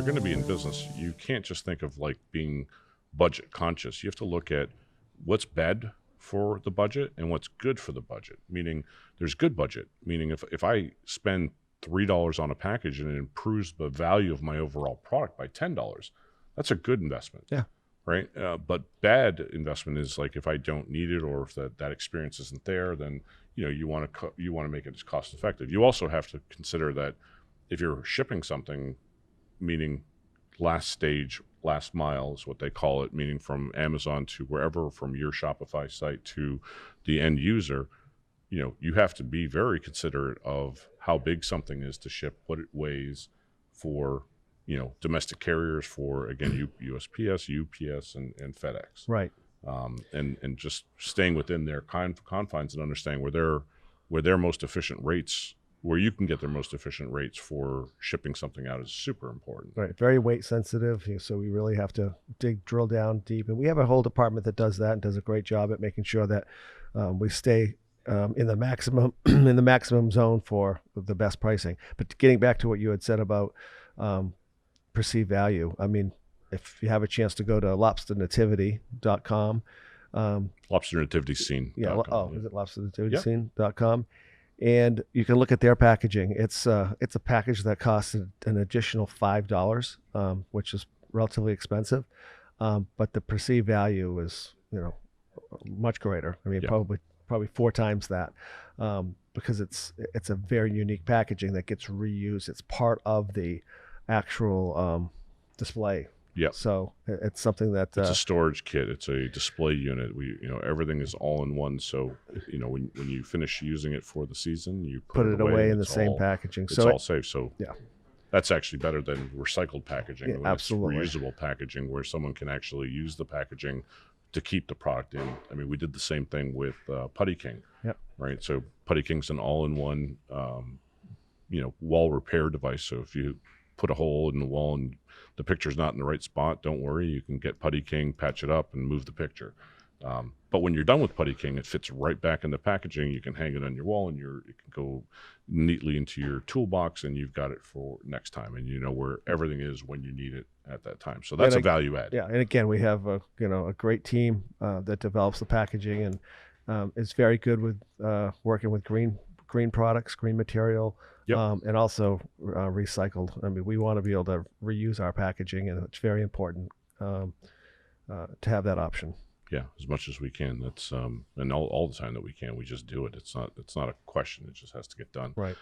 you're going to be in business, you can't just think of like being budget conscious. You have to look at what's bad for the budget and what's good for the budget. Meaning there's good budget, meaning if I spend $3 on a package and it improves the value of my overall product by $10, that's a good investment. Yeah. Right. But bad investment is like if I don't need it or if that experience isn't there, then you want to make it as cost effective. You also have to consider that if you're shipping something, meaning last stage, last mile is what they call it, meaning from Amazon to wherever, from your Shopify site to the end user, you have to be very considerate of how big something is to ship, what it weighs for, domestic carriers, for, again, USPS, UPS, and FedEx. Right. And just staying within their confines and understanding where their most efficient rates, where you can get their most efficient rates for shipping something out is super important. Right. Very weight sensitive. So we really have to drill down deep. And we have a whole department that does that and does a great job at making sure that we stay in the maximum zone for the best pricing. But getting back to what you had said about perceived value, I mean, if you have a chance to go to lobsternativity.com. Lobster Nativity Scene. Yeah. Is it lobsternativityscene.com? And you can look at their packaging. It's a package that costs an additional $5, which is relatively expensive. But the perceived value is, much greater. I mean, probably 4 times that, because it's a very unique packaging that gets reused. It's part of the actual display. Yeah. So it's something that it's a storage kit. It's a display unit. Everything is all in one. So when you finish using it for the season, you put it away in the same packaging. It's all safe. So yeah, that's actually better than recycled packaging. Yeah, absolutely. It's reusable packaging where someone can actually use the packaging to keep the product in. I mean, we did the same thing with Putty King. Yep. Right. So Putty King's an all-in-one, wall repair device. So if you put a hole in the wall and the picture's not in the right spot, don't worry. You can get Putty King, patch it up, and move the picture. But when you're done with Putty King, it fits right back in the packaging. You can hang it on your wall, and it can go neatly into your toolbox, and you've got it for next time, and you know where everything is when you need it at that time. So that's a value add. Yeah, and again, we have a great team that develops the packaging and is very good with working with green products, green material. Yep. And also recycled. I mean, we want to be able to reuse our packaging, and it's very important to have that option. Yeah, as much as we can. That's and all the time that we can, we just do it. It's not a question. It just has to get done. Right.